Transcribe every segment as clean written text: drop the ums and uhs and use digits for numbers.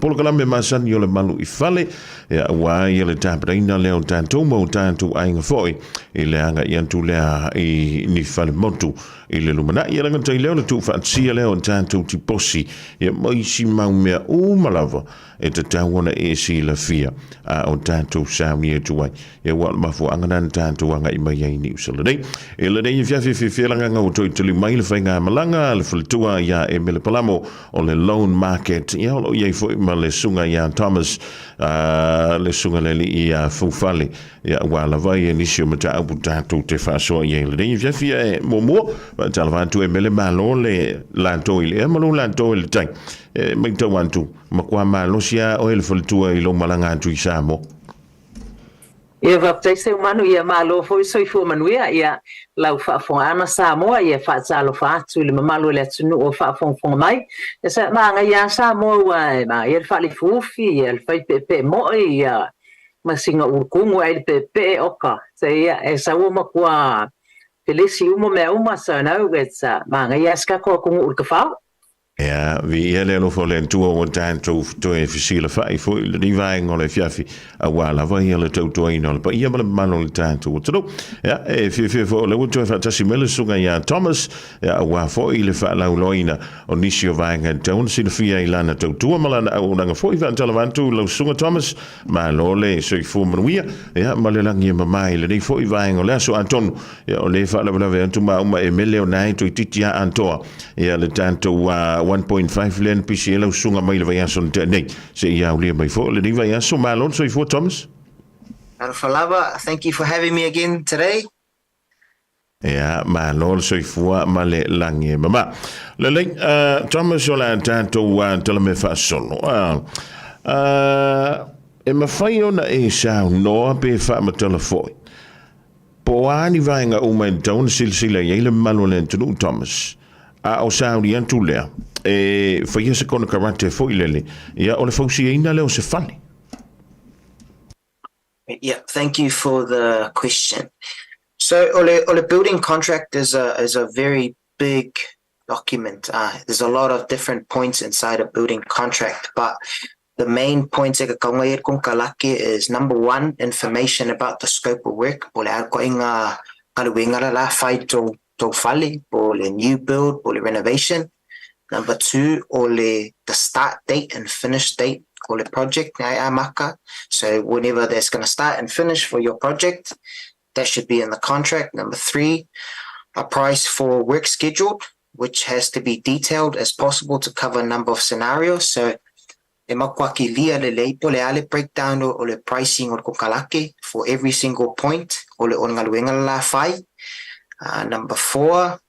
polokala me masan yo le malu I fale ya wa ye le tabrina le tanto mo tanto ainga foi ile anga yantu le ni fale motu ile lumana ye langa tai le tu fa sia le tanto tiposi ye mai si mau me o malava e te tawana e si la fia o tanto sami tu ai ye wa ma fu anga tanto anga I mai ni usala dei ile dei fia langa ngau to tuli mai le fainga malanga le fultua ya Emele Palamo o le loan market ya lo ye foi ma le sunga ya Thomas le sunga le ia Fale ya wa la vai inisio mata abu tanto te fa so ye le dei fia mo va talvantu Emele malo le lanto ile malo lanto il tai mai tawantu makwa malo sia o le fultua I lo malanga tu Samo. Ia vaptai se manu ia malo foi soifua manuia ia lau whaafonga Samoa ia whaatalo whaatu le mamalo le atunu o whaafonga mai. Ia sa maanga ia Samoa wai ma ia whaali fufi ia whai pepe moi ia masinga urukungu ai pepe oka. Sa ia e sa ua makua pelisi umo mea uma sa nau sa maanga ia skako kungu urkafau. Ja, vi hele no for len tour on time to e fisile fai fo di vai ngole fiafi a wala va hele to ino pa ia mal manol time to ja e fi fo le to fa tasimele sunga ya Thomas ja wa fo ile fa la loina onisio vai ngan ton sin fia ilana to malana o nga fo va talavantu lo sunga Thomas ma lo le so fo manuia ja mal la ngi mai le fo vai ngole so Anton ja o le fa la va tu ma Emele o nai to titia anto ja le tanto 1.5 len PCL sunga mai le vai son nei se ia o le mai fo le vai so malon so fo Thomas. Falava, thank you for having me again today. Ja, malon so fo male lange mama. Le Thomas o la tanto tele me fa sono. E ma fai ona e sa no pe fa ma telefone. Po ani vai nga o mai down silsila ile malon tu Thomas. O Saudi antulea e foi esse con karate foi lele ia o le fausi ina le o se fale. Yeah, thank you for the question. So ole building contract is a very big document. There's a lot of different points inside a building contract, but the main points is number one, information about the scope of work. Ole ko inga kaluinga la fai to Fale, or a new build, or a renovation. Number two, or the start date and finish date, or the project. So whenever there's going to start and finish for your project, that should be in the contract. Number three, a price for work scheduled, which has to be detailed as possible to cover a number of scenarios. So le breakdown or the pricing or kukalake for every single point, or the ongaluenga fai. Number four,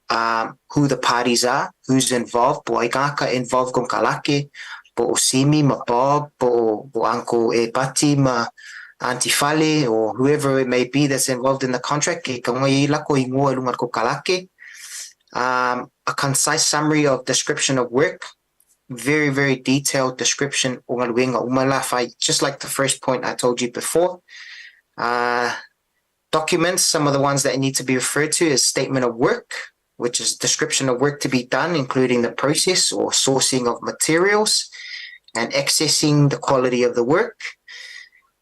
who the parties are, who's involved, po aikaka involved kong kalake, po osimi, ma Bob, po uncle e pati, ma auntie Fale, or whoever it may be that's involved in the contract. A concise summary of description of work, very, very detailed description, just like the first point I told you before. Documents, some of the ones that need to be referred to is statement of work, which is description of work to be done, including the process or sourcing of materials and accessing the quality of the work.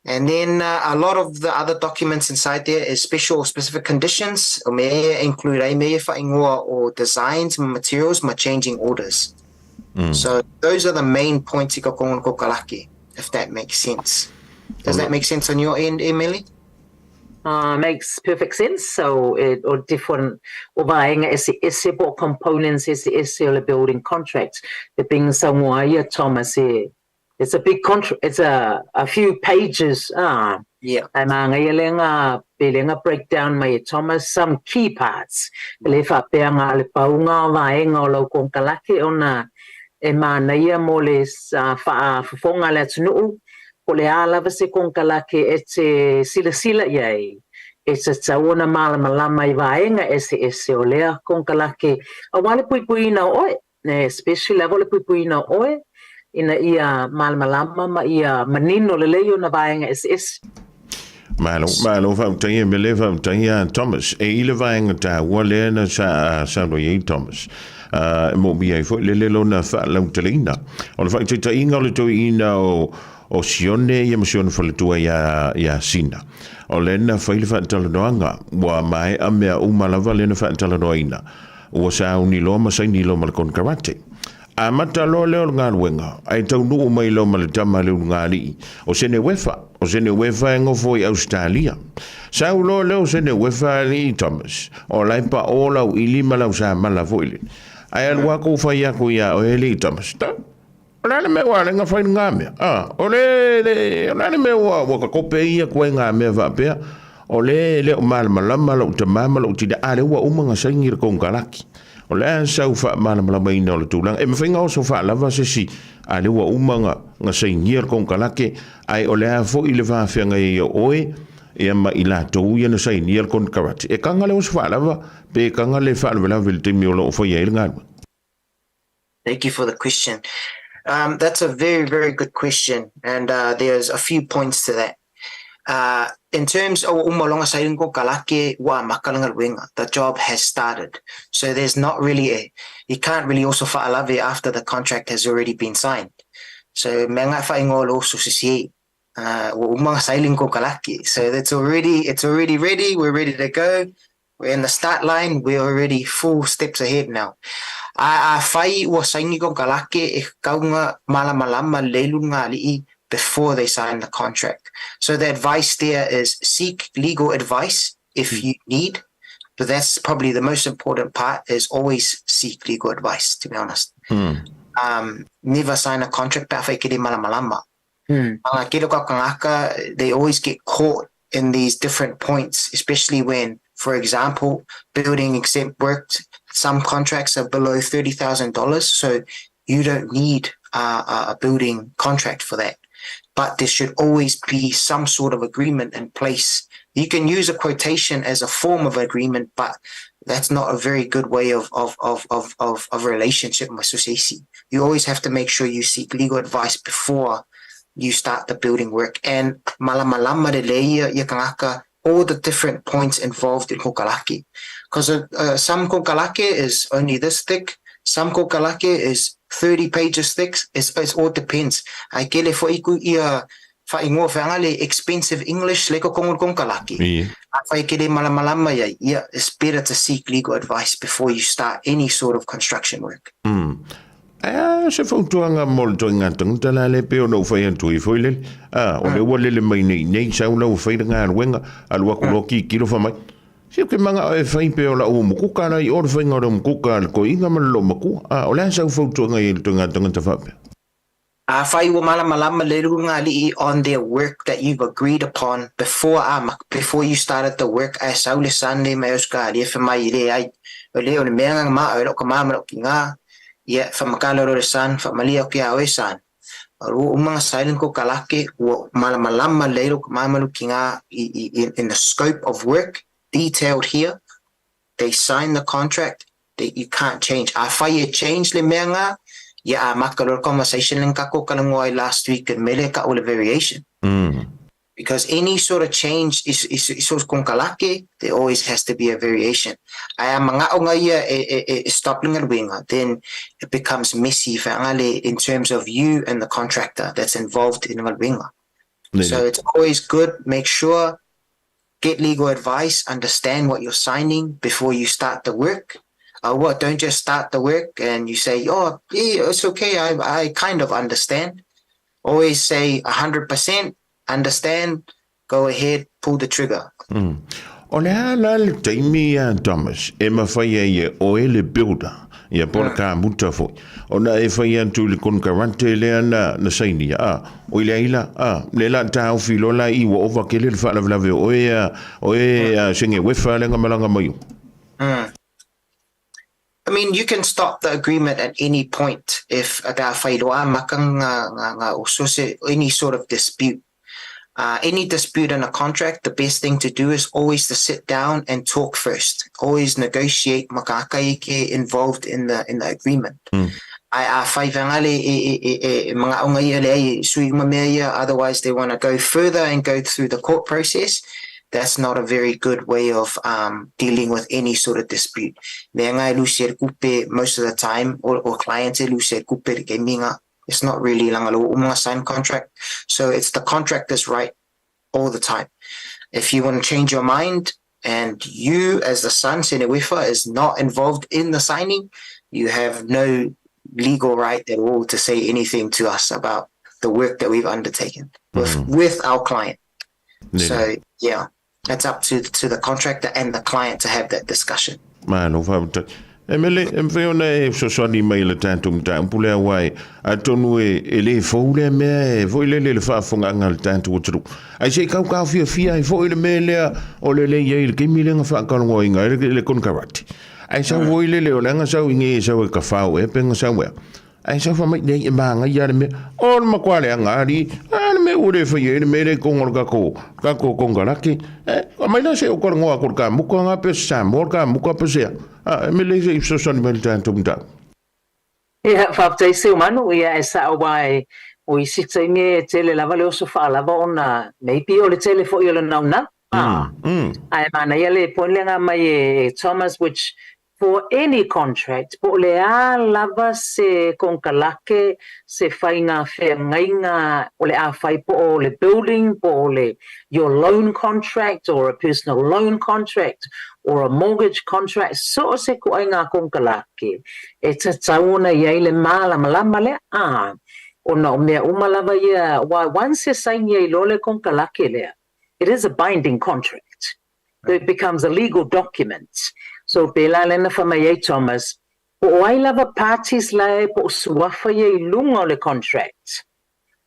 And then a lot of the other documents inside there is special or specific conditions, or may include or designs, materials, changing orders. So those are the main points, if that makes sense. Does that make sense on your end, Emele? Makes perfect sense. So or different buying components is a building contract. The thing Samoa, Thomas, it's a big contract. It's a few pages. Yeah. I'm building a breakdown my Thomas some key parts. Lefa peanga le paunga vaenga lo kong kalaki ona e mana ia moles fa fonga le tunu. Pole ala vase kong kalake ete sila yai. It's a tawana malama i vaenga ese olea kong kalake. A wale pui na oe, especially level pui na oe. Ina ia malama ma ia manino leleo na vaenga ese. Malu fa tanya Emele fa tanya Thomas e ile vaenga ta wale na sa do ye Thomas. mo bi ai fo le lona fa la utelina o le fa te inga le to ina o sione ia masione fa le tua ya sina o le na fa ile fa tala noanga wa mai a mea umalava le na fa tala noina o sa uni lo ma sai ni lo mal kon karate a mata lo le ngā ruenga ai tau nuu mai lo ma le tama le ngā li o sene wefa ngofo i Australia sa ulo le o sene wefa li Thomas o lai pa o lau ili malau sa mala foile ai alua ko fa ya ko ya o li Thomas ta ona le me wa le nga fa ngā me o le me wa ko pe ia ko ngā me va pe o le o mal malama lo te mama lo ti da ale wa umanga sangir ko ngalaki o le sau fa malama mai no le tulang e me finga o so fa lava se si ale wa umanga nga sangir ko ngalaki ai o le fo ile va fa ngai oe e ma ila to ia no sai niel kon karate e kanga le o so fa lava pe kanga le fa lava vil te mi o fo ia nga. Thank you for the question. That's a very, very good question. And there's a few points to that. In terms of umalonga sailing ko kalake wa makalangal winga, the job has started. So there's not really you can't really also fa'alave after the contract has already been signed. So menga fa'ingol also sisi umanga sailing ko kalake. So it's already ready. We're ready to go. We're in the start line. We're already full steps ahead now. Fai wa saingi ko kalake e kaunga malamalama lelunga li'i before they sign the contract. So the advice there is seek legal advice if you need, but that's probably the most important part is always seek legal advice, to be honest. Never sign a contract pa kiri malamalama. Mga kilo ka kangaka, they always get caught in these different points, especially when, for example, building exempt work, some contracts are below $30,000, so you don't need a building contract for that. But there should always be some sort of agreement in place. You can use a quotation as a form of agreement, but that's not a very good way of a relationship with society. You always have to make sure you seek legal advice before you start the building work. And malamalama de leia yakangaka, all the different points involved in kokalake. Because some kokalake is only this thick, some kokalake is 30 pages thick. It all depends. Ai kele fo iku ia whaingoa whangale expensive English leko kongol kokalake. Whai kele malamalama ia, it's better to seek legal advice before you start any sort of construction work. Se fautuanga molto ngata la le pe no fai antu I foile o le wole le mai nei sa una fai nga wenga alwa ko ki kilo fa mai se ke manga e fai pe ola o mukuka na I or fai nga ro mukuka ko inga malo maku o le sa fautuanga I to ngata fa pe Fai wa malamalama le runga li on their work that you've agreed upon before you started the work ai saule Sunday mai oska le fa mai le ai le o menga ma o ko ma ki nga ia whamakalo san, whamalia ki a oe san. Aru umanga silent ko kalake o malamalama leiro ko mamalu ki ngā in the scope of work detailed here. They sign the contract that you can't change. A whai change le mea ngā, ia a makalor conversation ling kako kalangoai last week and mele ka ole variation. Because any sort of change is sort of konkalake, there always has to be a variation. Ai mga o nga ia stopping at winga, then it becomes messy in terms of you and the contractor that's involved in the winga. So it's always good, make sure, get legal advice, understand what you're signing before you start the work. Don't just start the work and you say, oh, yeah, it's okay, I kind of understand. Always say 100%. Understand, go ahead, pull the trigger. O le hala le taimi Thomas, e mawhai e o ele builder, ia pora ka muta fo. O na e whai antu le kon karante lea na saini, o ile ila, le la tau filo la iwa ova ke le whaalavelave o e senge wefa lenga malanga mayu. I mean, you can stop the agreement at any point if ada whailoa makang nga any sort of dispute. Any dispute in a contract, the best thing to do is always to sit down and talk first. Always negotiate makakaike involved in the agreement. Otherwise they want to go further and go through the court process. that's not a very good way of dealing with any sort of dispute. Most of the time, or clients it's not really lang sign contract. So it's the contractor's right all the time. If you want to change your mind and you as the son, Senewifa, is not involved in the signing, you have no legal right at all to say anything to us about the work that we've undertaken with our client. So yeah, that's up to the contractor and the client to have that discussion. Malu Emele mfeona sosoni maila tantum tampule wai atonu ele foule me voile le fa fonga ngal tantu utru ai sei kau fia foile mele ole le ye ke milenga fa kan ngoi ngai le kon karati ai sa voile le olanga sa wingi sa ka fa we penga sa we ai sa fa mai de manga ya me on ma kwale ngari an me ure fa ye me le kon ka ko kongalaki mai na se o kon ngoa ko ka mu ko nga pe sa mo ka mu ko pe se Emele sosoni maila tantum ta Ia whaptai se manu ia e sa wai o I sita inge tele lava le oso wha lava ona maybe o le tele fo I o le nauna. Ai mana ia le poinlenga mai e Thomas, which for any contract, po le a lava se konkalake se whainga whengainga o le a whai po o le building, po o le your loan contract or a personal loan contract or a mortgage contract, so se ko ai ngā konkalake. E ta tauna ia le malama le o na o mea umalava ia, why once se saini ia lo le konkalake lea, it is a binding contract. It becomes a legal document. So pela lena whamai Thomas, po ai lava parties lai po suafa ia I lunga o le contract.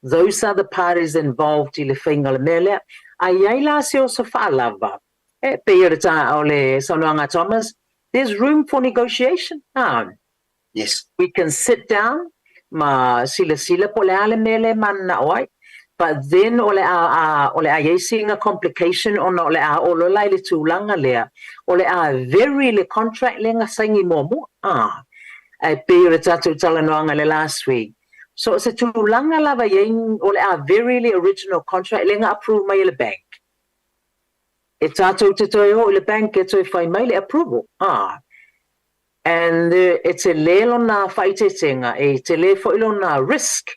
Those are the parties involved I le whainga le mea lea. Ai la se o sa whaalava. Thomas, there's room for negotiation. Yes. We can sit down, sila po le ale mele man na oi, but then ole a seeing a complication on ole a olo lai le tūlanga lea, ole a very le contract lenga sangi momo. Pere tatu talanoanga le last week. So se tūlanga lava yeng ole a very le original contract lenga approve mai le bank. E tātou te toi o le bank e toi whai mai le approval. And e te lelo nā whaitetenga, e te le whailo nā risk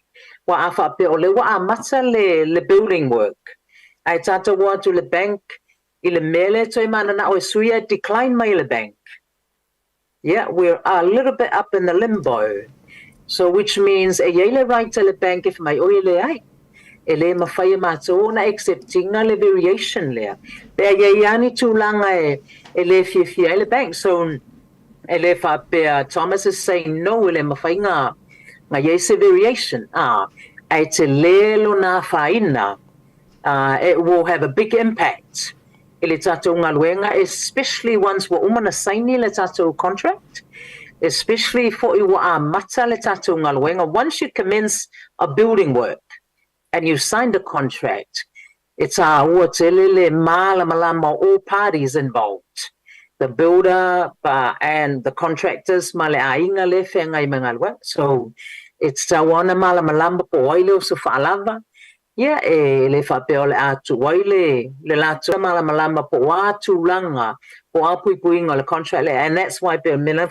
wa a whape o le wa a mata le building work. Ai tātou wa tu le bank, I le mele toi mana na o e suia decline mai le bank. Yeah, we're a little bit up in the limbo. So which means e yele right to le bank if mai o le ai. Ele mawhai mātou na accepting le variation lea. Pea iani tūlanga e le fia le bank. So ele whapea Thomas is saying no ele mawhai ngā yese variation. Ai te lelo nā whaina, it will have a big impact. Ele tātou ngā luenga, especially once wa umana saini le tātou contract, especially for I wa a mata le tātou ngā luenga. Once you commence a building work, and you signed a contract, it's all parties involved. The builder and the contractors, so it's tawana malamalamba po oile so falava. Yeah, le fapeo le atu oile le latu malamalamba po atu langa po apuipuinga le contract, and that's why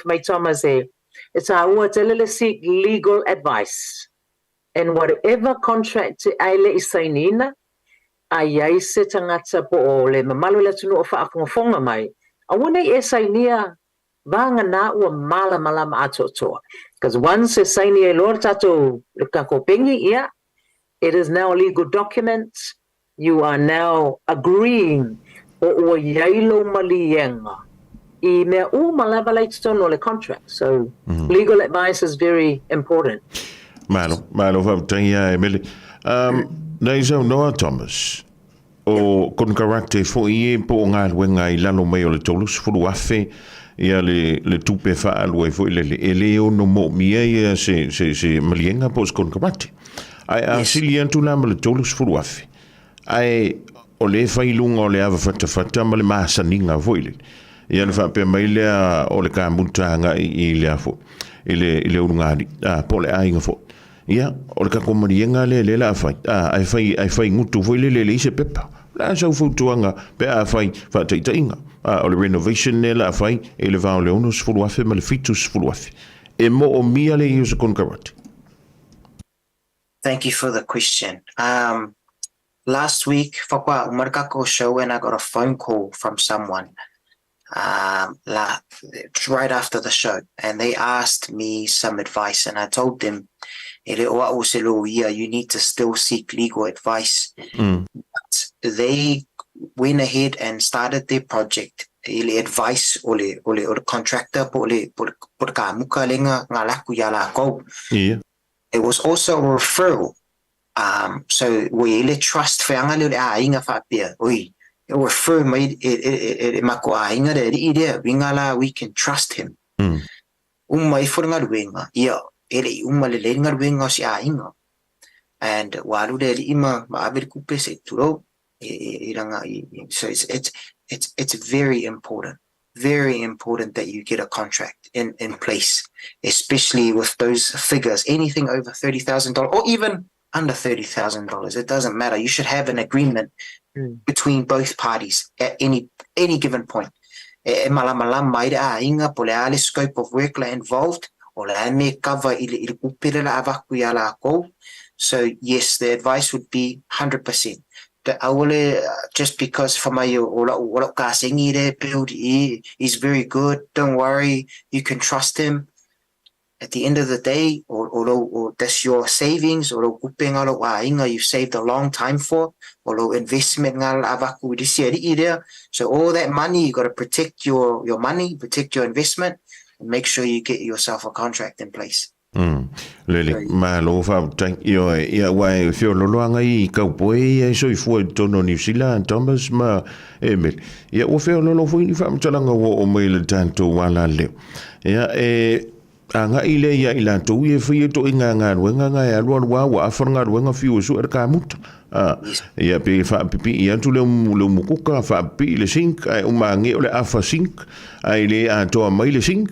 my Thomas it's our seek legal advice. And whatever contract aile isainina, ai se tangata po o le mamalu le tunu o whaafonga mai. A wane e sainia vanga na ua malama atotoa. Because once e sainia lor tato kakopengi ia, it is now a legal document. You are now agreeing o yailo malienga. I mea malava le tono le contract. So legal advice is very important. Malu whaptangia Emele. Nei sau noa Thomas. O kon karakte fo I po ngā wenga I lalo mai o le tolus furu afe ia le tupe wha alue fo ele o no mo mia ia se malienga po kon karakte. Ai a sili antu lama le tolus furu afe. Ai o le whailunga o le awa whata ma le maasaninga fo ile. Ia le whape mai lea o le kāmuntanga I lea fo. Ile urungari. Po le ainga fo. Ia, o le kakomarienga le la fai. Ai fai ngutu fo le ise pepa. la sa futuanga pe a fai fa tainga o le renovation ne la fai e le va le ono sfuluafe ma le fitu sfuluafe e mo o mia le use con karate. Thank you for the question. Last week, whakwa umarikako show and I got a phone call from someone right after the show, and they asked me some advice, and I told them, you need to still seek legal advice. But they went ahead and started their project. Advice o le contractor po ka muka lenga nga laku ya la ko. Yeah. It was also a referral. So we le trust whaanga le inga fa pia. Oi, refer mai mako inga de idea wingala we can trust him. Mai fornga wenga. Yeah, ele le lenga wenga si inga. And walu de ima maaber kupe se turo iranga. So it's very important that you get a contract in place, especially with those figures, anything over $30,000 or even under $30,000. It doesn't matter. You should have an agreement between both parties at any given point. Inga po le scope of work involved, o le me cover il kupere la avaku ya la ko. So yes, the advice would be 100%. Just because for my build is very good, don't worry, you can trust him. At the end of the day, or that's your savings, or you've saved a long time for, or investment. So all that money, you got to protect your money, protect your investment, and make sure you get yourself a contract in place. Lele Malu fa tang yo ya wai fio lo loanga I ka poi e so fu tono New Zealand Thomas ma Emele ya o fio lo fu ni fam talanga wo o mai tanto wala le ya anga ile ya ila to ye fu to inga wenga ya lo wa afonga wenga fiu su ka mut ya pe fa pipi ya tu le mukuka fa pi le sink ai umangi ole afa sink ai le a to mai le sink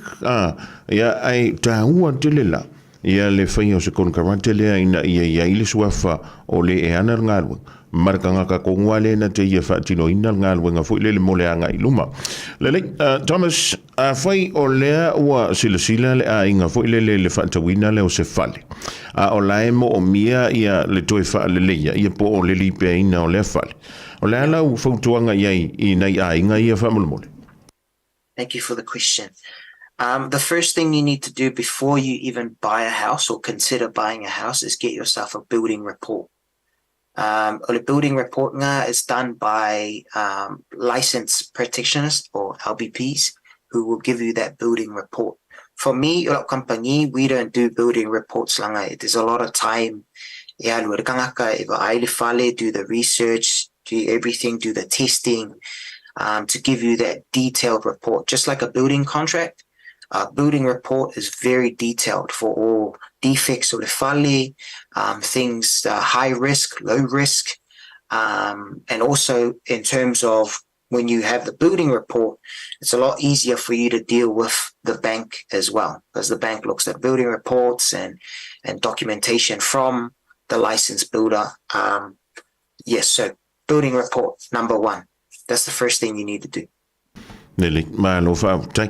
ya ai ta ua telela ya le faio se kon karate le ina ya ile suafa o le e ana ngalwa marka ngaka ko ngwale na te ya fa tino ina ngalwa nga fu le mole anga iluma le Thomas fai o le wa silsila le a inga fu le fa tawina le o se fale o la mo o mia ya le toi fa le ya po o le lipe ina o le fale o la la fu tuanga ya ina ya inga ya fa mole. Thank you for the question. The first thing you need to do before you even buy a house or consider buying a house is get yourself a building report. A building report is done by licensed practitioners or LBPs who will give you that building report. For me, our company, we don't do building reports. There's a lot of time. Do the research, do everything, do the testing to give you that detailed report. Just like a building contract, a building report is very detailed for all defects or the fale, things high risk, low risk, and also in terms of when you have the building report, it's a lot easier for you to deal with the bank as well, because the bank looks at building reports and documentation from the licensed builder. Yes, so building report, number one. That's the first thing you need to do. Nele Malu fa tai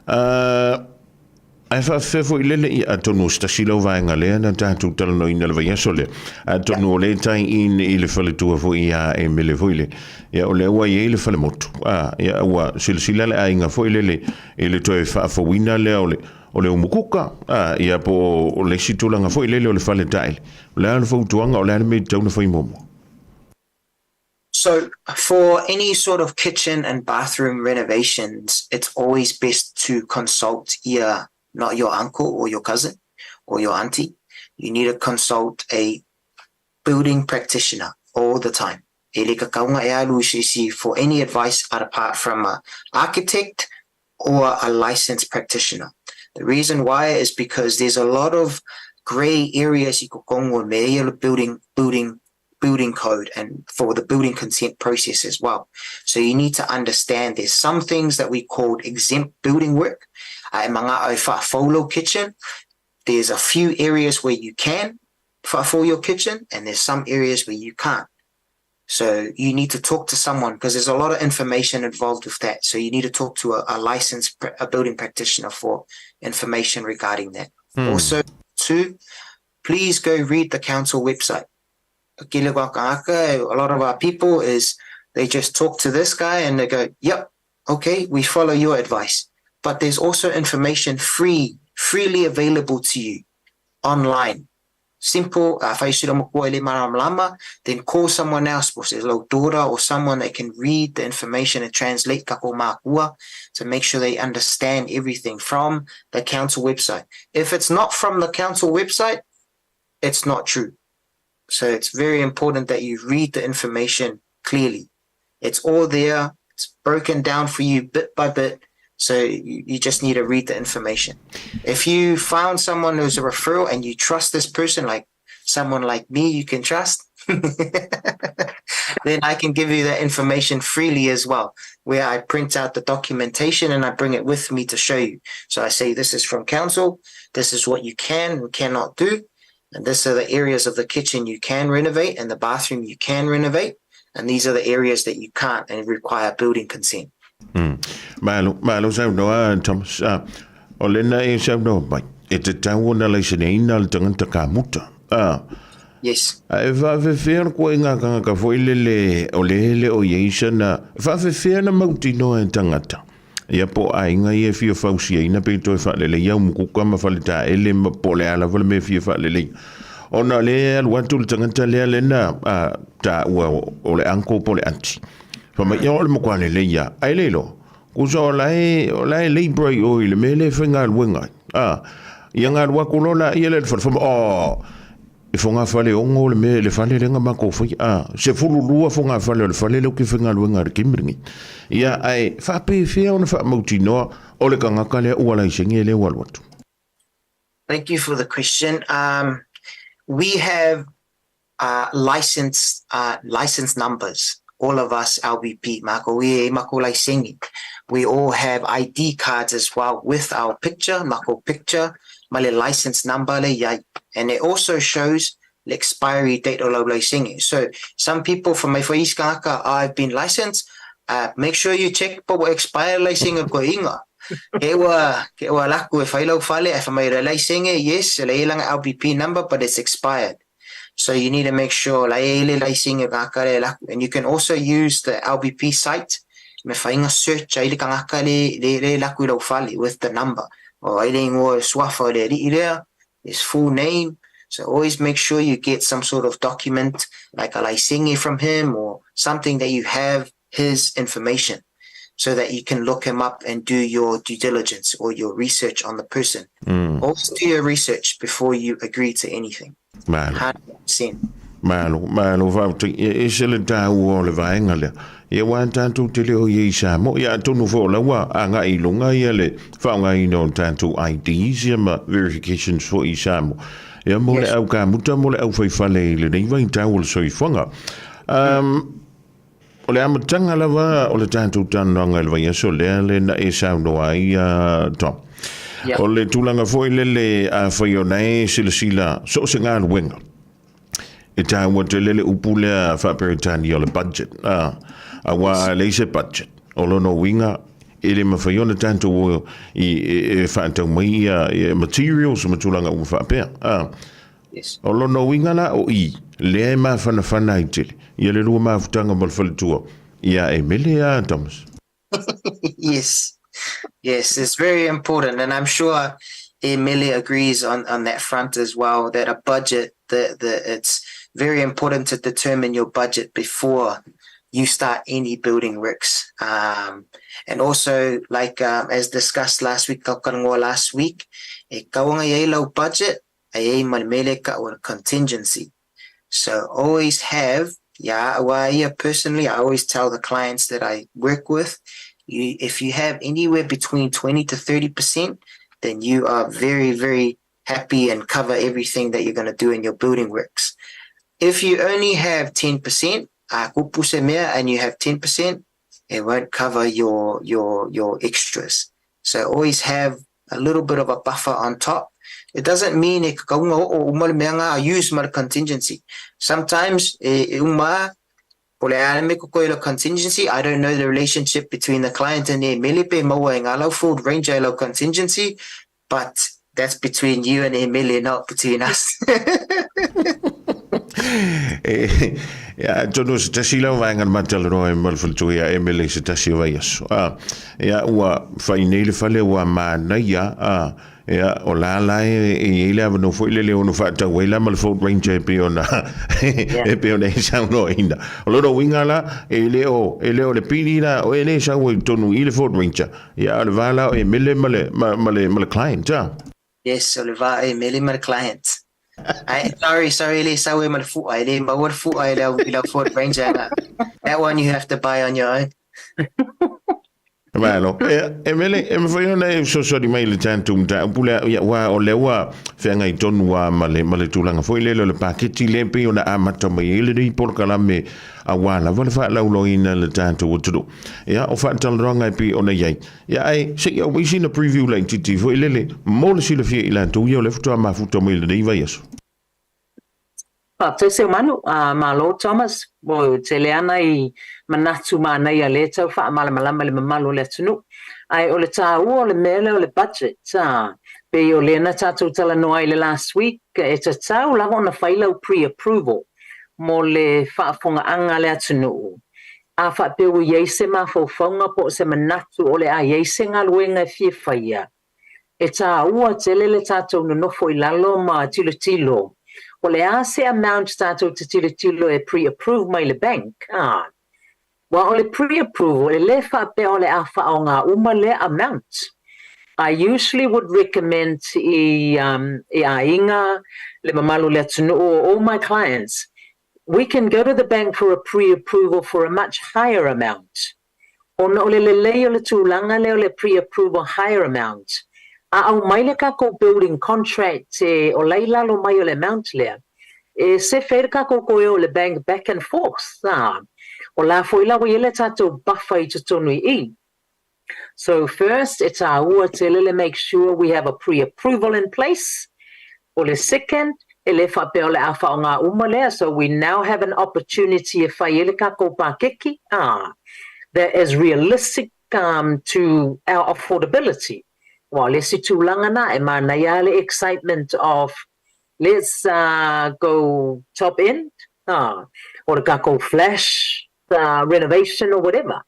ai fa fefo ilele I atonu stasilo vainga le na tatu talno ina le yasole atonu le tai in ile fale tu fo ia Emele foile ya ole wa ile fale motu ya wa silsila le ainga fo ile to fa fo wina le ole umukuka ya po le situlanga fo ile le fale tai le fo tuanga ole me tonu fo imomo. So for any sort of kitchen and bathroom renovations, it's always best to consult not your uncle or your cousin or your auntie. You need to consult a building practitioner all the time. For any advice apart from an architect or a licensed practitioner. The reason why is because there's a lot of gray areas building code and for the building consent process as well. So you need to understand there's some things that we call exempt building work. Fale kitchen, there's a few areas where you can for your kitchen and there's some areas where you can't. So you need to talk to someone because there's a lot of information involved with that. So you need to talk to a licensed a building practitioner for information regarding that. Also, two, please go read the council website. A lot of our people they just talk to this guy and they go, yep, okay, we follow your advice. But there's also information freely available to you online. Simple, then call someone else, or someone that can read the information and translate to make sure they understand everything from the council website. If it's not from the council website, it's not true. So it's very important that you read the information clearly. It's all there. It's broken down for you bit by bit. So you just need to read the information. If you found someone who's a referral and you trust this person, like someone like me you can trust, then I can give you that information freely as well, where I print out the documentation and I bring it with me to show you. So I say, this is from council. This is what you can and cannot do. And these are the areas of the kitchen you can renovate and the bathroom you can renovate. And these are the areas that you can't and require building consent. Malu sao no Thomas o lena e sao no mai e te tau na le sene ina le tangata ka muta Yes. E fa fe ko inga ka foi le o yeisa na fa fe na mauti no e tangata ia po ainga e fio fausia ina pe to fa le ia mu ko ma fa le ta ele po le ala vo me fio fa le ona le al watu le tangata le na ta o le anko po le anti fa ma ia o le mo kwa le ia ai le lo kuso lai le break o le mele fenga wenga ia nga wa kulola ia le fa e fonga fale ongo le mele fale le nga mako foi se fulu lua fonga fale le fale le ki fenga wenga re kimringi ia ai fa pe fe ona fa mutino o le kanga kale o la isengele walwatu. Thank you for the question. We have license numbers. All of us LBP mako lai sengi. We all have ID cards as well with our picture, mako picture, male license number le yai, and it also shows the expiry date o lai sengi. So some people from my whaiskaka, I've been licensed. Make sure you check po expire lai sengi ko inga. Ke wa laku e whailau fale e whamai lai sengi, yes, le ilang LBP number, but it's expired. So you need to make sure and you can also use the LBP site. Me whainga search with the number. Or his full name. So always make sure you get some sort of document like a laisingi from him or something that you have his information so that you can look him up and do your due diligence or your research on the person. Always do your research before you agree to anything. Malu vauti e se le tau o le vaenga le e wan tantu te leo ye Samoa ia tonu fo la wa anga i lunga ia le whaunga i no tantu IDs ia ma verifications fo i Samoa ia mo le au ka muta mo le au whaifale le nei vai tau le soifonga o le amatanga la wa o le tantu tananga le vai so le na e Samoa ia to o le tulanga foi le a foi ona e sila so se ngā wenga e tā wa te lele upule a whaperitani o le budget a wa leise budget o lono winga e le mawhai ona tanto o i whaantau mai materials ma tulanga u whapea o lono winga la o i le e ma whana i tele i le lua mawhutanga ma le whalitua ia Emele Thomas. Yes, it's very important, and I'm sure Emele agrees on that front as well. That a budget, it's very important to determine your budget before you start any building works. And also, like as discussed last week, e kaunga yellow budget, e malmele ka or contingency. So always have, personally, I always tell the clients that I work with. If you have anywhere between 20 to 30%, then you are very, very happy and cover everything that you're going to do in your building works. If you only have 10%, and you have 10%, it won't cover your extras. So always have a little bit of a buffer on top. It doesn't mean I use my contingency. Sometimes Pole me ko contingency. I don't know the relationship between the client and Emele pe maua ngalo full range lo contingency, but that's between you and Emele, not between us. Ya tono se tasi la vanga matala no mal fultu ya Emele se tasi va yaso ya wa fainele fale wa mana ya ya ola la ile ava no foi le no fata wela mal fo range pe ona pe ona sa no inda lo winga la ele o le pilina o ele sa wo tonu ile fo range ya le vala Emele male client ja Yes, Oliver, Emele mal client. Sorry, le sawe mal fu le mawar fu la for range that one you have to buy on your own. Malo, Emele, foi ona so di mai le tantum ta pula wa o le wa fenga I tonu wa male tulanga foi le paketi le pe ona amata mai le ri por kala me awala va fa la lo ina le tantu wutu ya o fa tal ronga pe ona yai ya ai se ya we seen a preview like titi foi le mo le sile fi ila tu yo le futu ma futu mai le va yeso Te se manu, Malo Thomas, o te leana I manatu mana I le tau wha malama le mamalo le tunu. Ai o le tā ua o le mele o le budget. Pe o le na tātou tala noa I le last week, e ta tau lawa na whailau pre-approval mo le whaafonga anga le atunu. A wha peo yeise ma whauwhaunga po se manatu o le a yeise ngā luenga fie whaia. E tā ua te le tātou no nofo I lalo ma tilo. O le ase amount tātou te tilo e pre-approve mai le bank. Wa o le pre-approval, le whapea o le a whaonga uma le amount. I usually would recommend I a inga, le mamalu le tunu or all my clients, we can go to the bank for a pre-approval for a much higher amount. O na o le leo le tūlanga leo le pre-approval higher amount. Au mai le kako building contract o leila lo mai o le amount lea. Se whaere kako koe o le bank back and forth. O la foila wa ele tato buffer I tonu I. So first, it's a ua te lele make sure we have a pre-approval in place. O le second, ele whape o le a whaonga umalea. So we now have an opportunity e whai ele kako pakeki. That is realistic to our affordability. Well, let's see tūlanga na e mana ia le excitement of let's go top end or kako flash renovation or whatever.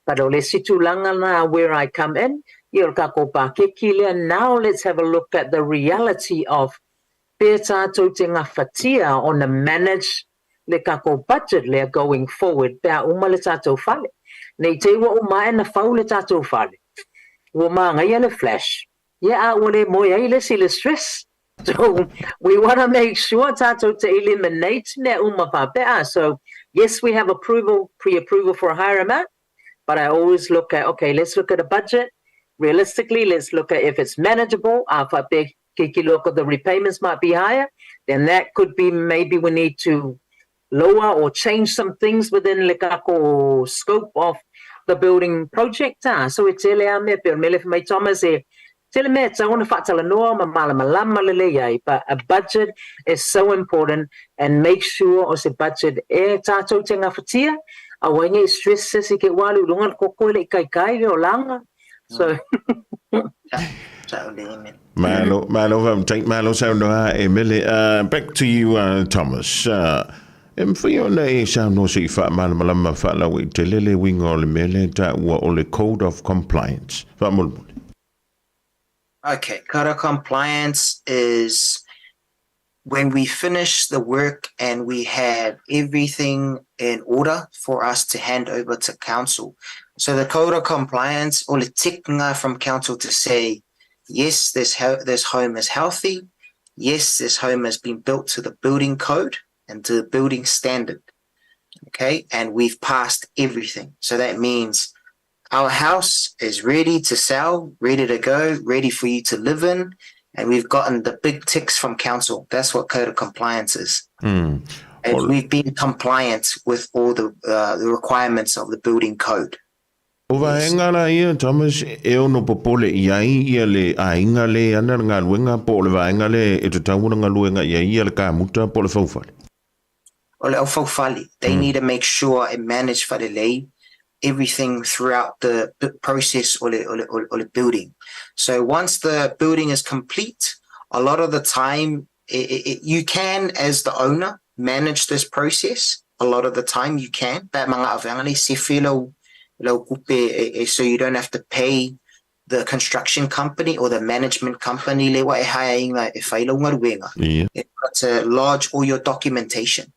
But let's see tūlanga na where I come in. Ia kako pakeki lea. Now let's have a look at the reality of pēr tātou te ngā whatia on the manage le kako budget lea going forward. Pēr uma le tātou whale. Nei te wa uma e na whau le tātou whale. Wa manga ia le flash. Ia a wale mo ia ile si le stress. So we want to make sure tātou te eliminate ne uma whapea. So yes, we have pre-approval for a higher amount, but I always look at, okay, let's look at a budget. Realistically, let's look at if it's manageable. Whape kiki look at the repayments might be higher, then that could be maybe we need to lower or change some things within the kako scope of the building project. So it's ele me pe mele mai Thomas e tele me tsa ona fatala no ma malama le yai, but a budget is so important and make sure o se budget e tātou te ngā whatia a wangi stress se ke walu lungan koko le kai o langa. So Malo sound Emele, back to you Thomas. For your name, sound no see fat malama fala we telele wing or mele that were all the code of compliance. Okay, code of compliance is when we finish the work and we have everything in order for us to hand over to council. So the code of compliance or the tiknga from council to say, yes, this home is healthy. Yes, this home has been built to the building code and to the building standard. Okay, and we've passed everything. So that means our house is ready to sell, ready to go, ready for you to live in, and we've gotten the big ticks from council. That's what code of compliance is. And we've been compliant with all the requirements of the building code. Ova engala ia Thomas e ono popole iai ia le ainga le ana ngā luenga po le vaenga le e te tauna ngā luenga ia le ka muta po le faufale. o le au fale. They need to make sure and manage Fale everything throughout the process or the building. So once the building is complete, a lot of the time you can, as the owner, manage this process. A lot of the time you can. So you don't have to pay the construction company or the management company to lodge all your documentation.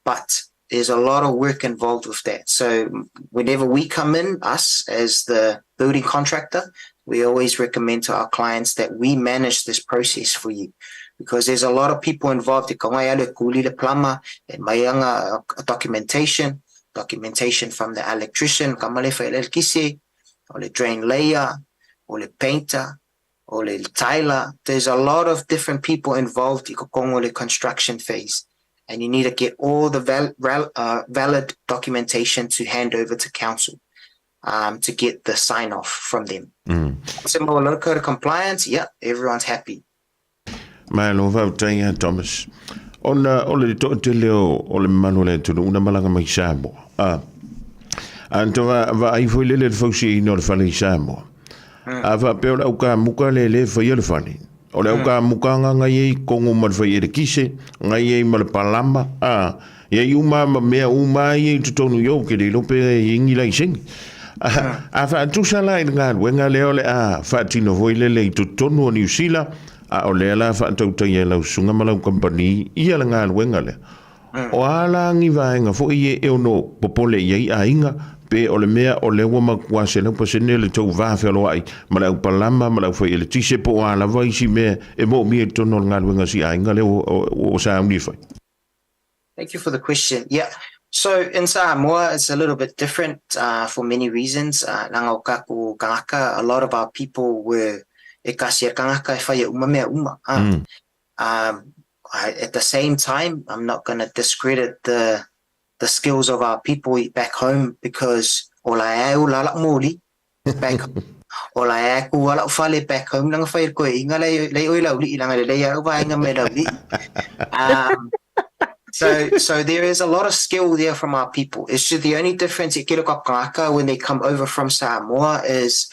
But there's a lot of work involved with that. So whenever we come in, us as the building contractor, we always recommend to our clients that we manage this process for you, because there's a lot of people involved. Documentation from the electrician, or the drain layer, or the painter, or the tiler. There's a lot of different people involved in the construction phase. And you need to get all the valid documentation to hand over to council to get the sign off from them. Simple local compliance, yeah, everyone's happy. Malu, Thomas. Ole te leo ole manole tu una malanga mai Samoa. Anto va ai foi le fosi no fale Samoa. Ava pe o ka muka le foi le fale. Ole o ka muka nga ye kongo mal foi de kise, nga ye mal palama. Ye uma me uma ye tu tonu yo ke le lope yingi lai sing. Ava tu sala nga wenga le ole fa tino foi le tu tonu New Zealand. O le ala fa tau tai la sunga malau company ia la ngal wenga le o ala ngi vaenga fo ie e no popole ye ainga pe o le mea o le wa makwa se no pasene le tau va fe lo ai malau palama malau fo ele tise po ala vai si me e mo mi to no ngal wenga si ainga le o sa mi fa. Thank you for the question. Yeah. So in Samoa, it's a little bit different for many reasons. Nangokaku kangaka, a lot of our people were at the same time, I'm not going to discredit the skills of our people back home, because back home so there is a lot of skill there from our people. It's just the only difference when they come over from Samoa is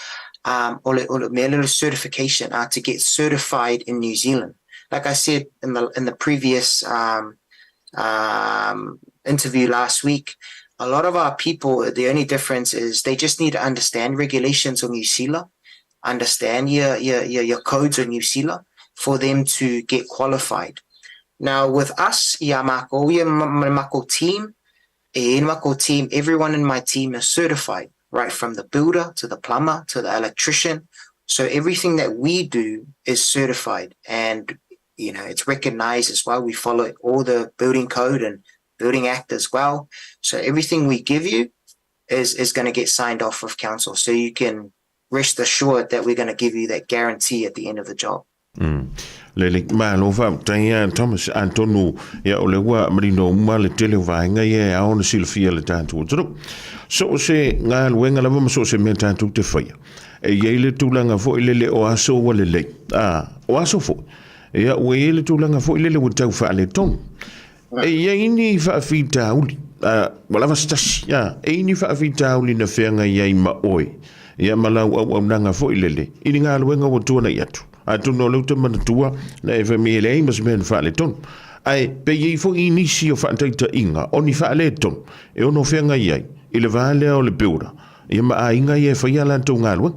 certification to get certified in New Zealand. Like I said in the previous interview last week, a lot of our people, the only difference is they just need to understand regulations on New Zealand, understand your codes on New Zealand for them to get qualified. Now with us, team, everyone in my team is certified, right from the builder to the plumber to the electrician. So everything that we do is certified, and it's recognized as well. We follow all the building code and building act as well. So everything we give you is going to get signed off of council. So you can rest assured that we're going to give you that guarantee at the end of the job. Lele Malu tanya Thomas Antonu ya olewa marino male televa nga ye a on silfia le tantu tru so se ngal wenga la vamos so se meta tu te faya e ye le tulanga fo ile o aso wale le o aso fo ya we le tulanga fo ile le tau fa le ton e ye ini fa fita uli wala vastas ya e ini fa fita uli na fenga ye ma oi ya mala o nanga fo ile le ini ngal wenga wo tu na yatu atuno lo te manatua na e famile mas men Fale ton ai pe ye fo inisi o fa ta inga oni Fale ton e ono fenga ye ile vale o le builder e ma inga ye fa yala to ngalwa.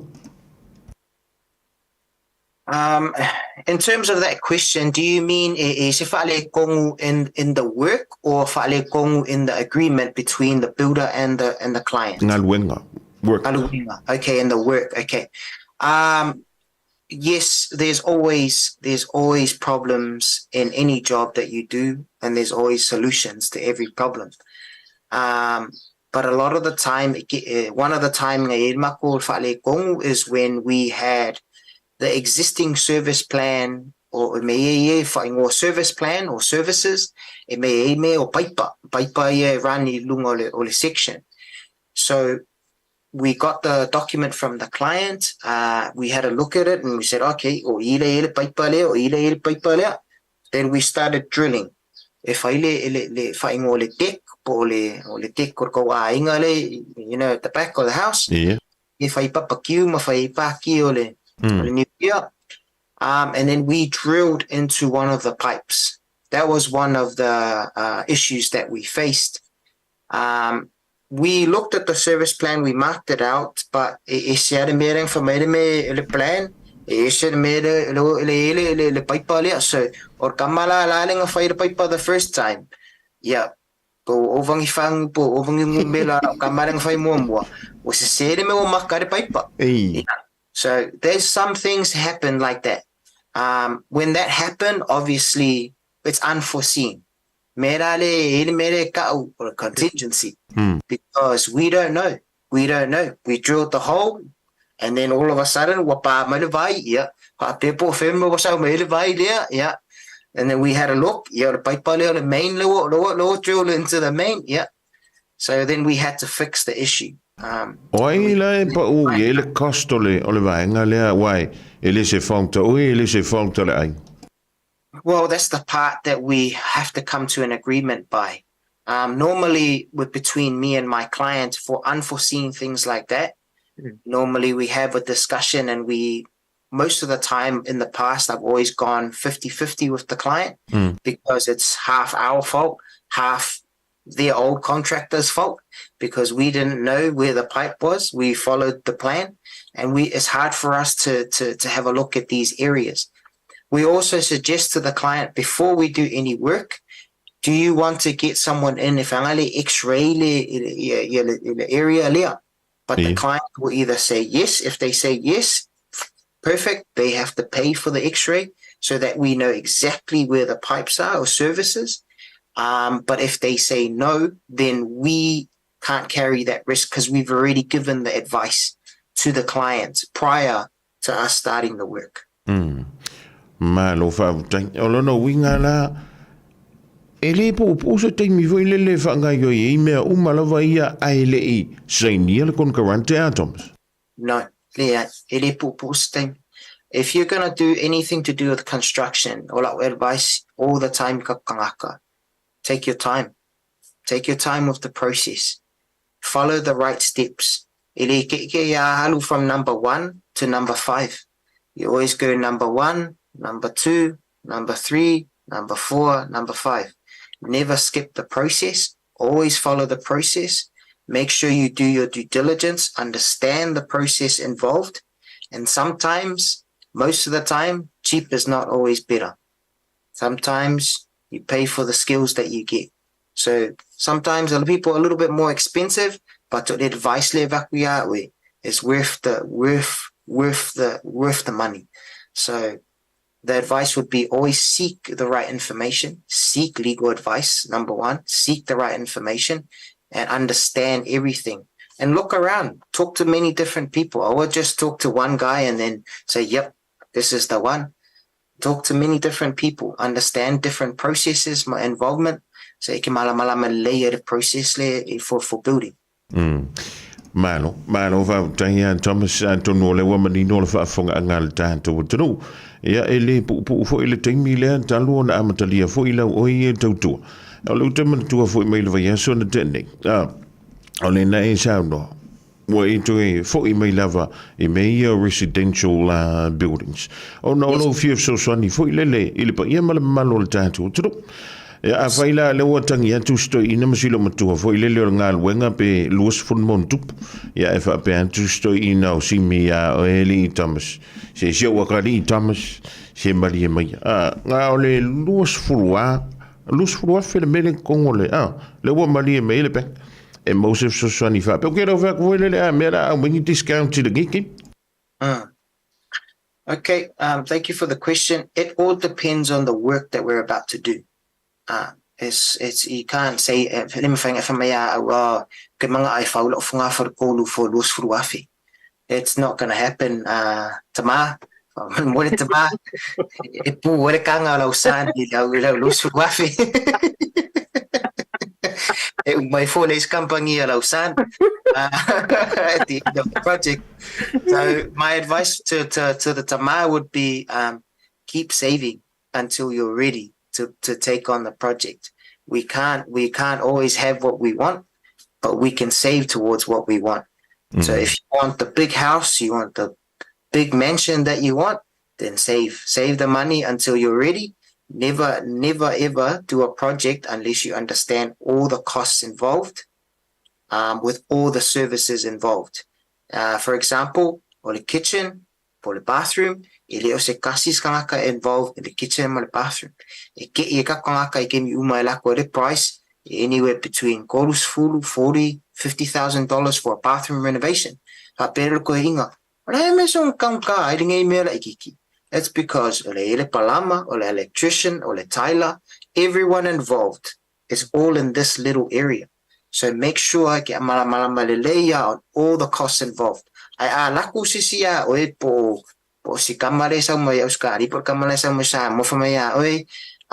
In terms of that question, do you mean is Fale kongu in the work, or Fale kongu in the agreement between the builder and the client? Ngalwenga work. Okay, in the work. Okay. Yes, there's always problems in any job that you do, and there's always solutions to every problem. But a lot of the time, one of the time is when we had the existing service plan or service plan or services, or pipa rani lunga o le section. So we got the document from the client. We had a look at it and we said, okay, then we started drilling. e whaile le whaingo le deck, po le deck or ko a inga le, at the back of the house. Yeah. E whai papa kiu, ma whai paki o le new year. And then we drilled into one of the pipes. That was one of the issues that we faced. We looked at the service plan, we marked it out, but e se ada mereng fa me le plan, e se me le pipa le so or kamala la lenga fa le pipa the first time. Yeah. Po ovangi fang po ovangi ngumbela kamarang fa mo o se se me o makare pipa. Hey. So there's some things happen like that. When that happened, obviously it's unforeseen. Or contingency. Because we don't know. We drilled the hole, and then all of a sudden, and then we had a look, the pipe the main low drill into the main, So then we had to fix the issue. Well, that's the part that we have to come to an agreement by. Normally, between me and my client, for unforeseen things like that, normally we have a discussion, and most of the time in the past, I've always gone 50-50 with the client because it's half our fault, half their old contractor's fault, because we didn't know where the pipe was. We followed the plan, and it's hard for us to have a look at these areas. We also suggest to the client, before we do any work, do you want to get someone in if X-ray the area there? But the client will either say yes. If they say yes, perfect. They have to pay for the X-ray so that we know exactly where the pipes are or services. But if they say no, then we can't carry that risk because we've already given the advice to the client prior to us starting the work. Malu whautai. Olo no winga la. E le po se te mi voi le whangai o i mea umalawa ia ai le I. Sei nia le kon karante atoms. No. Lea, e le po se te. If you're going to do anything to do with construction, or like advice all the time, kakangaka, take your time. Take your time with the process. Follow the right steps. E le ke halu from number 1 to number 5. You always go number 1, number 2, number 3, number 4, number 5. Never skip the process. Always follow the process. Make sure you do your due diligence, understand the process involved. And sometimes, most of the time, cheap is not always better. Sometimes you pay for the skills that you get. So sometimes people are a little bit more expensive, but the advice is worth the money. So the advice would be always seek the right information, seek legal advice, number 1, seek the right information and understand everything. And look around, talk to many different people. I would just talk to one guy and then say, yep, this is the one. Talk to many different people, understand different processes, my involvement. So you can layer the process for building. Malu va tanya Thomas Antonio le wa manino le fa fonga ngal tanto tru ya ele pu fo ele temi le talu na amatalia fo ila o ye tautu o te man tu fo email va ya so na tene ole na e sa no wo e to e fo email lava e me residential buildings o no few so swani fo ile pa ya mal tanto tru ya afaila le watangi ya tusto ina masilo matua fo ile le ngal wenga pe luos fun montup ya fa pe tusto ina o simi ya eli Thomas se wakali Thomas se mali mai nga ole luos fulwa fe mele kongole le wa mali mai le pe e Moses so swani fa pe kero fa ko le mera when you discount to the geeky. Okay, thank you for the question. It all depends on the work that we're about to do. It's you can't say it's not going to happen tama mo tama e pu wala ka nga lausan lus wafi my phone is company lausan at the end of the project. So my advice to the tama would be keep saving until you're ready to take on the project. we can't always have what we want, but we can save towards what we want. So if you want the big house, you want the big mansion that you want, then save the money until you're ready. Never ever do a project unless you understand all the costs involved, with all the services involved. For example, or the kitchen, or the bathroom, ele o se kasis kangaka involved in the kitchen or the bathroom. E ka kangaka I mi uma lako the price anywhere between $40,000-$50,000 for a bathroom renovation. Pa pero ko inga. That's because Emele Palamo, or the electrician, or the tiler, everyone involved is all in this little area. So make sure I get on all the costs involved. I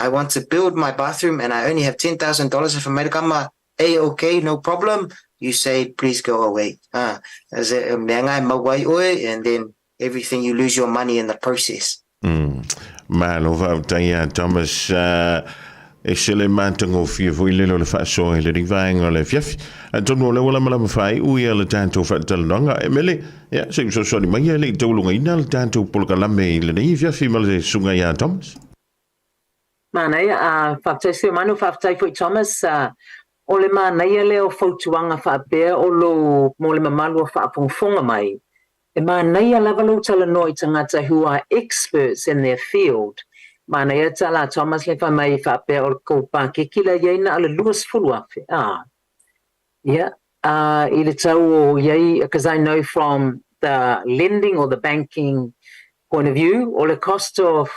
want to build my bathroom and I only have $10,000 if I made a okay, no problem. You say, please go away. And then everything, you lose your money in the process. Malu Thomas, Excellent mantango le fa so le divang le fief atono le wala mala fai u le tanto fa talonga Emele ya se so ni mai le tolunga inal tanto polka me le ni fief mal sunga ya Thomas mana ya fa tse manu fa tse foi Thomas o le mana le o fotuanga fa be o lo mo le malu fa fonga mai e mana ya lavalo tala noi tangata who are experts in their field. Mana ia tala Thomas le mai fa pe o ko pa ke kila ye na le luas fulwa yeah ile tau ye because I know from the lending or the banking point of view or the cost of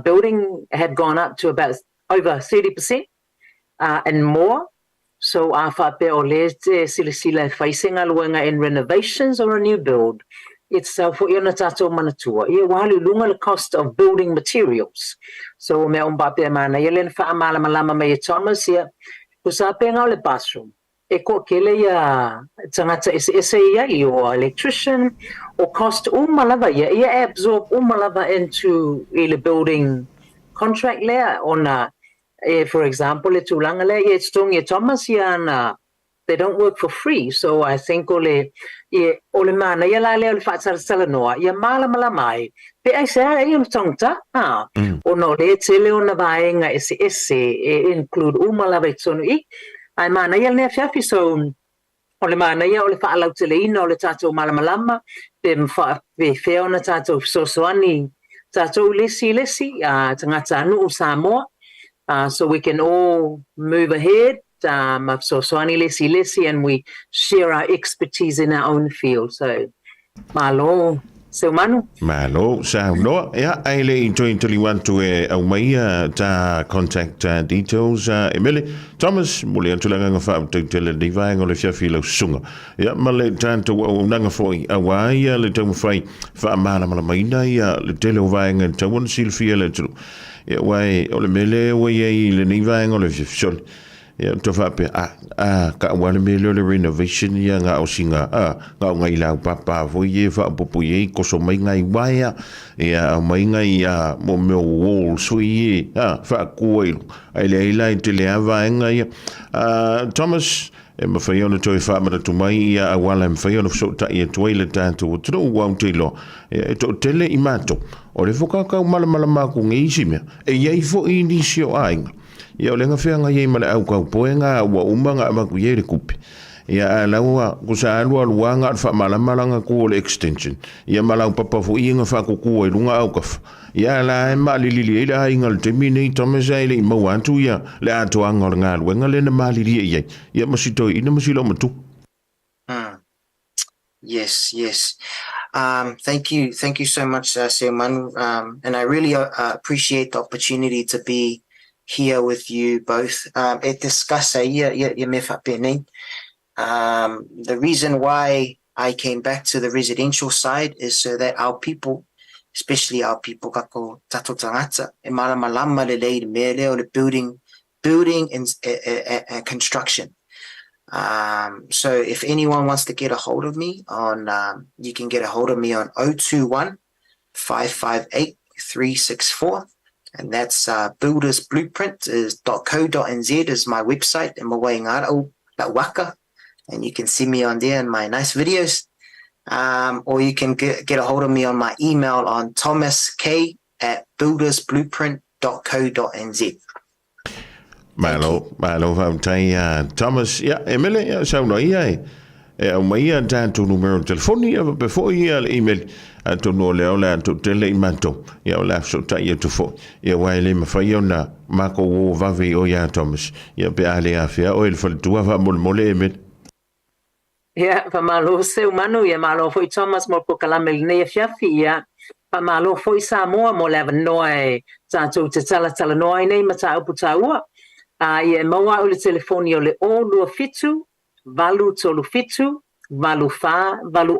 building had gone up to about over 30% and more. So fa pe o le sila facing aluenga in renovations or a new build. It's for iona tato manatua. Ia walu lunga the cost of building materials. So me on bape mana yelen fa amala malama me Thomas ia kusa penga le bathroom. E ko kele ia tangata ese ia o electrician or cost umalava ia absorb umalava into ile building contract layer on for example le tulanga le ia stung ia Thomas ia na they don't work for free. So I think ole mana ia la le fa sala noa ia mala mai pe ai sa ai tongta o no le tele ona vaenga ese include umala vetsono ai mana ia le fiafi so ole mana ia ole fa ala tele ina ole tato malama pe fa fe ona tato soani tato lesi tangata no Samoa so we can all move ahead. So Swani lesi and we share our expertise in our own field. So Malu sao no ya ai join to want to au mai ta contact details Emele Thomas mulian tulanga fa tele divang o le fiafilo sunga ya male tanto nanga foi awai le tau fai fa mala mai ya le tele vang tawon silfia le tu ya wai o le mele wai le divang o le fiafil ya to fa pe ka wala me le renovation ya nga o singa nga ngai la papa vo ye fa popo ye ko so mai ngai waya ya mai ngai ya mo me wall sui fa ko ai le te le ava ngai Thomas e ma fa yona to fa ma to mai ya wala me fa yona so ta ye toilet tanto tro wa un telo e to tele imato o le foka ka mala ma ku ngai sime e ye fo inicio ai ia o lenga whenga iei male au kau poenga ua umanga amaku iei le kupi. Ia laua kusa alua luanga at whamalamanga kua le extension. Ia malau papafu inga whakukua i lunga au kafa. Ia la e malilili e la inga le temine i tamesa e le imau atu ia le atu anga o ngā luenga le na malili e iei. Ia masito ina masilo matu. Yes. Thank you so much, Sir Manu. And I really appreciate the opportunity to be here with you both. The reason why I came back to the residential side is so that our people, especially our people, kako tato tangata, e malama le lei mele o le building and construction. So if anyone wants to get a hold of me on, you can get a hold of me on 021-558-364. And that's buildersblueprint.co.nz is my website. And Mawai waka. And you can see me on there in my nice videos. Or you can get a hold of me on my email on thomask@buildersblueprint.co.nz. Malu vamtai Thomas Emele sau noi ai mai tanto numero telefoni before email to no le to tele manto la so tai to fo wai ma fai ona mako vavi o Thomas pe ale afia o il fal tua va mole email fa malo se umano malo foi Thomas mo po kalamel ne fiafia pa malo foi Samoa mo le noi tanto te tala noi nei mata uputaua maua o le telefoni o le o lua fitu, valu tolu fitu, valu fa, valu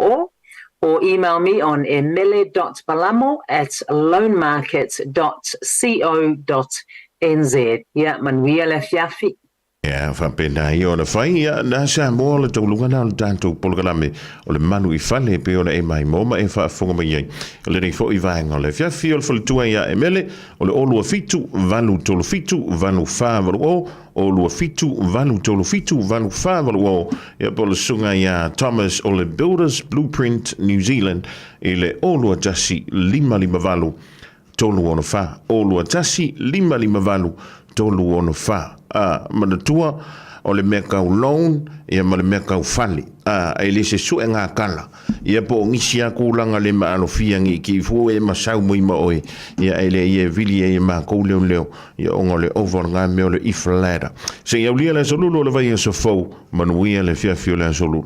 or email me on emele.palamo@loanmarket.co.nz. Manuia le fiafi. Fa pena ona fai na Samoa le tolunga na tanto polgalame o le Malu Fale pe ona e mai moma e fa fonga mai le nei fo i vaenga le fiafi o le tua Emele o le olu fitu valu tolu fitu valu fa valu o lua fitu valu tolu fitu valu fa valu pole sunga Thomas o le Builders Blueprint New Zealand e le olu tasi lima valu tolu ona fa olu tasi lima valu tolu ona fa manatua o le meka loan ma le meka fale e le se su nga kala po ngisia kulanga le ma fia ngi ki fu e masau mo ima oi ele vili ma ko leo ongole over nga me le iflada se ya le solo le vai so fo manuia le fia le solo